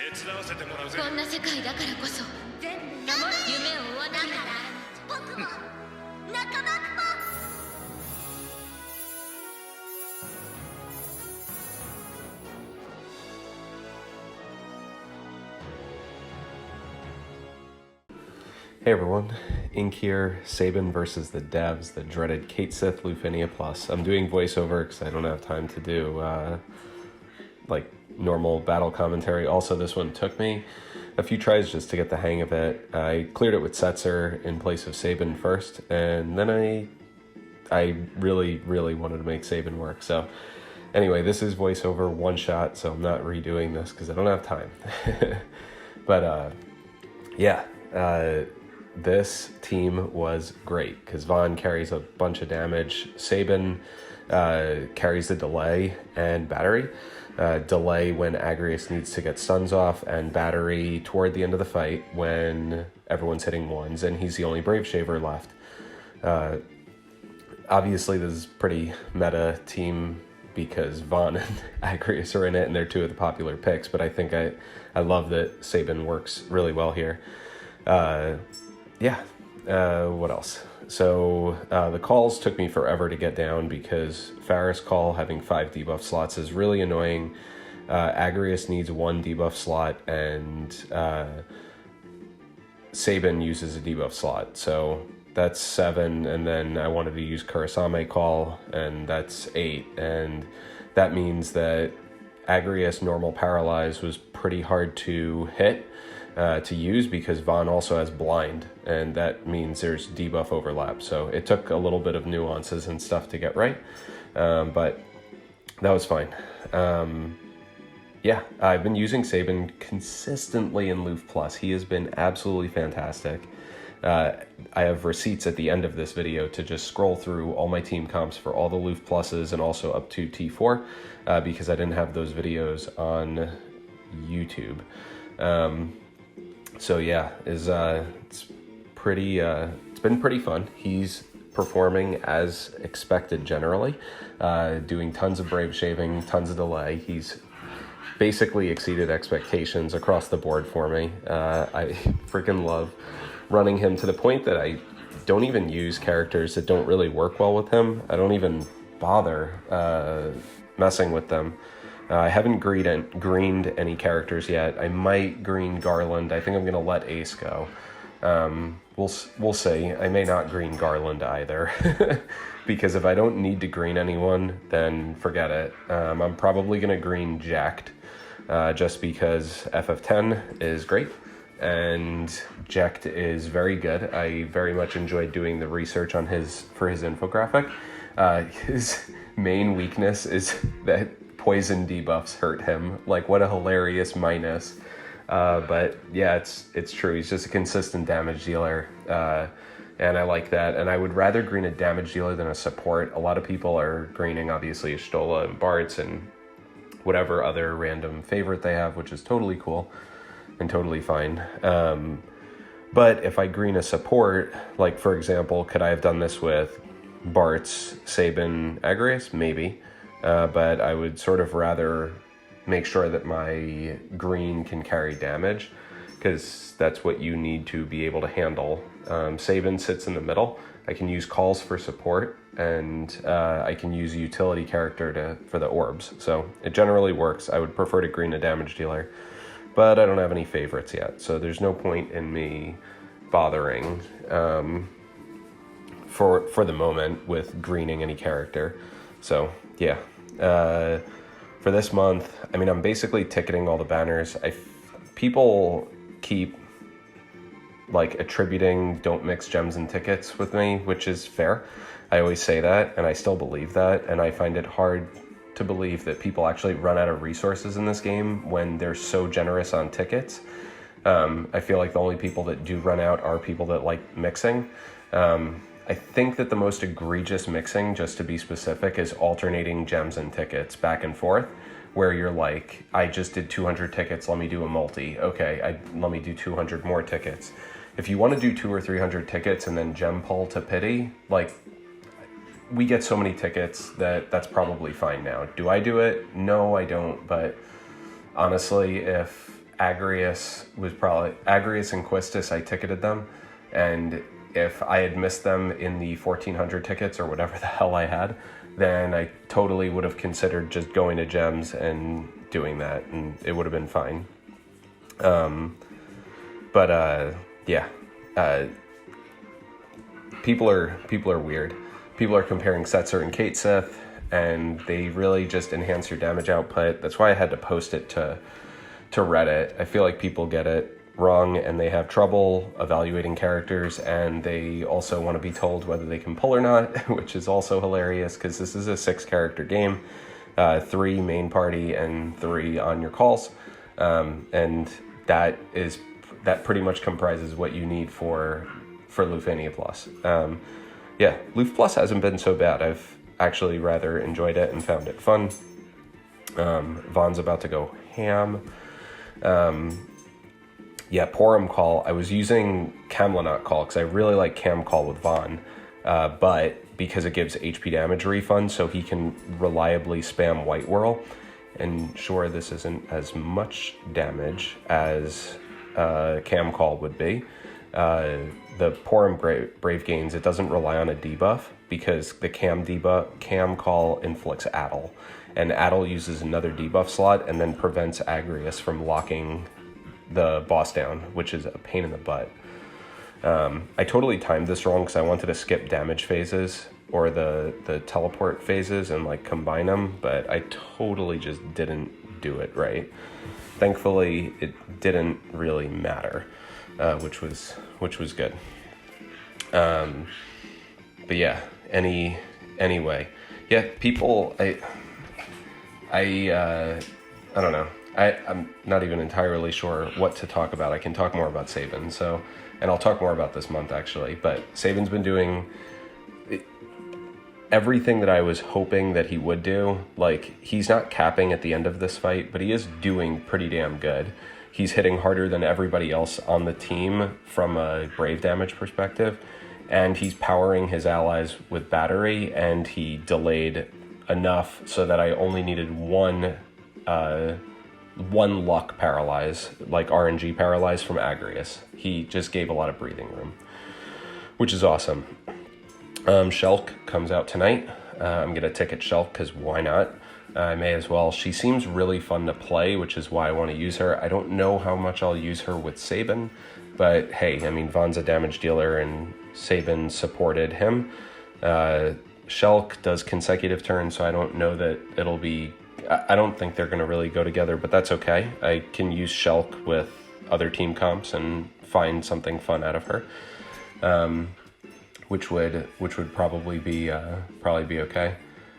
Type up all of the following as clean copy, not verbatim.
こんな世界だからこそ全部夢を追わなきゃ。僕も仲間も。Hey everyone, Ink here, Sabin versus the devs, the dreaded Kate Sith Lufe Plus. I'm doing voiceover because I don't have time to do like normal battle commentary. Also, this one took me a few tries just to get the hang of it. I cleared it with Setzer in place of Sabin first, and then I really wanted to make Sabin work. So anyway, this is voiceover one shot, so I'm not redoing this because I don't have time. But this team was great because Vaughn carries a bunch of damage. Sabin carries the delay and battery. Delay when Agrius needs to get stuns off, and battery toward the end of the fight when everyone's hitting ones, and he's the only Brave Shaver left. Obviously, this is pretty meta team because Vaughn and Agrius are in it, and they're two of the popular picks, but I think I love that Sabin works really well here. What else? So the calls took me forever to get down because Faris call having 5 debuff slots is really annoying. Agrius needs 1 debuff slot, and Sabin uses a debuff slot. So that's 7, and then I wanted to use Kurasame call, and that's 8. And that means that Agrius normal paralyze was pretty hard to hit. To use because Vaughn also has blind, and that means there's debuff overlap. So it took a little bit of nuances and stuff to get right, but that was fine. I've been using Sabin consistently in Lufe Plus. He has been absolutely fantastic. I have receipts at the end of this video to just scroll through all my team comps for all the Lufe Pluses and also up to T4 because I didn't have those videos on YouTube. So yeah, it's been pretty fun. He's performing as expected generally, doing tons of Brave Shaving, tons of delay. He's basically exceeded expectations across the board for me. I freaking love running him to the point that I don't even use characters that don't really work well with him. I don't even bother messing with them. I haven't greened any characters yet. I might green Garland. I think I'm going to let Ace go. We'll see. I may not green Garland either. Because if I don't need to green anyone, then forget it. I'm probably going to green Jacked. Just because FF10 is great. And Jacked is very good. I very much enjoyed doing the research on for his infographic. His main weakness is that poison debuffs hurt him. Like, what a hilarious minus. But yeah, it's true. He's just a consistent damage dealer. And I like that. And I would rather green a damage dealer than a support. A lot of people are greening, obviously, Stola and Bartz and whatever other random favorite they have, which is totally cool and totally fine. But if I green a support, like, for example, could I have done this with Bartz, Sabin, Agrius? Maybe. But I would sort of rather make sure that my green can carry damage because that's what you need to be able to handle. Sabin sits in the middle. I can use calls for support, and I can use a utility character for the orbs. So it generally works. I would prefer to green a damage dealer, but I don't have any favorites yet. So there's no point in me bothering for the moment with greening any character. So yeah. For this month, I mean, I'm basically ticketing all the banners. People keep like attributing don't mix gems and tickets with me, which is fair. I always say that, and I still believe that, and I find it hard to believe that people actually run out of resources in this game when they're so generous on tickets. I feel like the only people that do run out are people that like mixing. I think that the most egregious mixing, just to be specific, is alternating gems and tickets back and forth, where you're like, I just did 200 tickets, let me do a multi. Okay, let me do 200 more tickets. If you want to do 200 or 300 tickets and then gem pull to pity, like, we get so many tickets that's probably fine now. Do I do it? No, I don't. But honestly, if Agrius and Quistis, I ticketed them, and if I had missed them in the 1400 tickets or whatever the hell I had, then I totally would have considered just going to Gems and doing that, and it would have been fine. People are weird. People are comparing Setzer and Kate Sith, and they really just enhance your damage output. That's why I had to post it to Reddit. I feel like people get it wrong, and they have trouble evaluating characters, and they also want to be told whether they can pull or not, which is also hilarious because this is a 6-character game, 3 main party and 3 on your calls, and that pretty much comprises what you need for Lufenia Plus. Lufe Plus hasn't been so bad. I've actually rather enjoyed it and found it fun. Vaughn's about to go ham. Porum Call. I was using Camlanot Call because I really like Cam Call with Vaughn, but because it gives HP damage refund, so he can reliably spam White Whirl. And sure, this isn't as much damage as Cam Call would be. The Porum Brave Gains, it doesn't rely on a debuff because the Cam Call inflicts Addle, and Addle uses another debuff slot and then prevents Agrius from locking the boss down, which is a pain in the butt. I totally timed this wrong because I wanted to skip damage phases or the teleport phases and like combine them, but I totally just didn't do it right. Thankfully, it didn't really matter, which was good. Anyway, people, I don't know. I'm not even entirely sure what to talk about. I can talk more about Sabin, and I'll talk more about this month actually, but Sabin's been doing everything that I was hoping that he would do. Like, he's not capping at the end of this fight, but he is doing pretty damn good. He's hitting harder than everybody else on the team from a Brave damage perspective, and he's powering his allies with battery, and he delayed enough so that I only needed one luck paralyze, like RNG paralyze from Agrius. He just gave a lot of breathing room, which is awesome. Shulk comes out tonight. I'm going to ticket Shulk because why not? I may as well. She seems really fun to play, which is why I want to use her. I don't know how much I'll use her with Sabin, but hey, I mean, Vaughn's a damage dealer and Sabin supported him. Shulk does consecutive turns, so I don't know that it'll be... I don't think they're going to really go together, but that's okay. I can use Shulk with other team comps and find something fun out of her, which would probably be okay.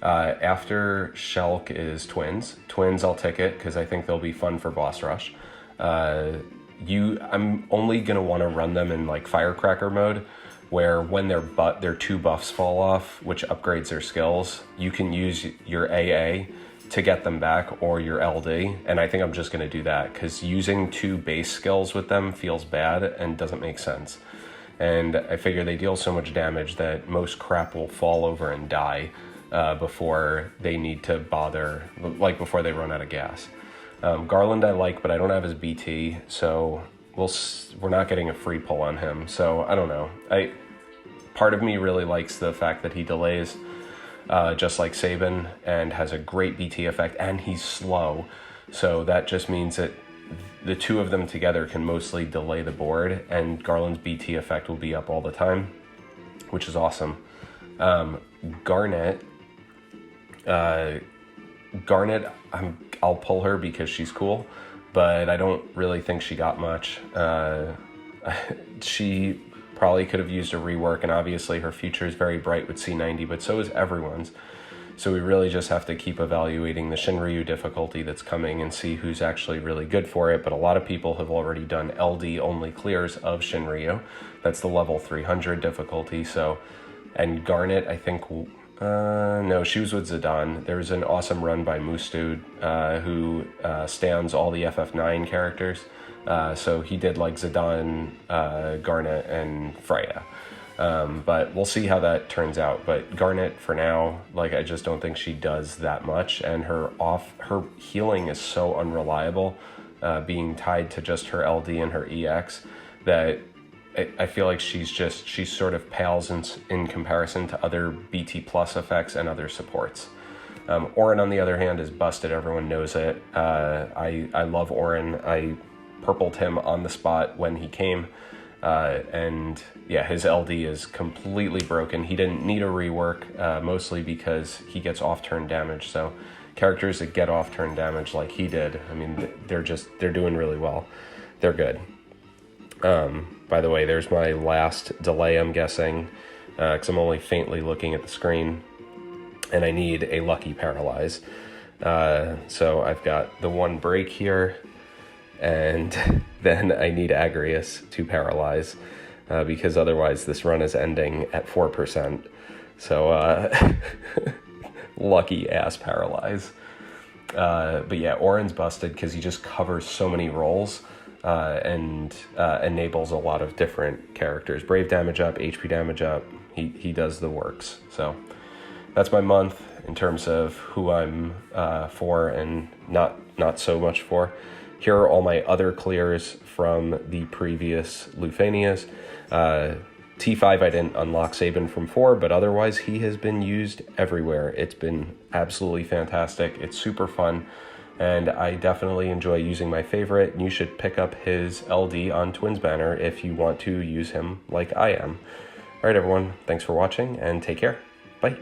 After Shulk is Twins. Twins I'll ticket because I think they'll be fun for boss rush. I'm only going to want to run them in like Firecracker mode, where when their 2 buffs fall off, which upgrades their skills, you can use your AA to get them back or your LD, and I think I'm just going to do that because using 2 base skills with them feels bad and doesn't make sense. And I figure they deal so much damage that most crap will fall over and die before they need to bother, like before they run out of gas. Garland I like, but I don't have his BT, so we're not getting a free pull on him. So I don't know. Part of me really likes the fact that he delays, just like Sabin, and has a great BT effect, and he's slow. So that just means that the 2 of them together can mostly delay the board, and Garland's BT effect will be up all the time, which is awesome. Garnet, I'll pull her because she's cool, but I don't really think she got much. She probably could have used a rework, and obviously her future is very bright with C90, but so is everyone's. So we really just have to keep evaluating the Shinryu difficulty that's coming and see who's actually really good for it. But a lot of people have already done LD only clears of Shinryu. That's the level 300 difficulty. So, and Garnet, I think, no, she was with Zidane. There's an awesome run by Mustud, who stands all the FF9 characters. So he did like Zidane, Garnet, and Freya. But we'll see how that turns out. But Garnet, for now, like, I just don't think she does that much, and her healing is so unreliable being tied to just her LD and her EX, that I feel like she sort of pales in comparison to other BT plus effects and other supports. Orin, on the other hand, is busted. Everyone knows it. I love Orin. I purpled him on the spot when he came. And yeah, his LD is completely broken. He didn't need a rework, mostly because he gets off-turn damage. So characters that get off-turn damage like he did, I mean, they're doing really well. They're good. By the way, there's my last delay, I'm guessing, because I'm only faintly looking at the screen, and I need a lucky paralyze. So I've got the one break here, and then I need Agrius to paralyze, because otherwise this run is ending at 4%. So lucky ass paralyze. But yeah, Orin's busted because he just covers so many roles. And enables a lot of different characters. Brave damage up, HP damage up. He does the works. So that's my month in terms of who I'm for and not so much for. Here are all my other clears from the previous Lufenias. T5 I didn't unlock Sabin from 4, but otherwise he has been used everywhere. It's been absolutely fantastic. It's super fun. And I definitely enjoy using my favorite. And you should pick up his LD on Twins Banner if you want to use him like I am. All right, everyone. Thanks for watching, and take care. Bye.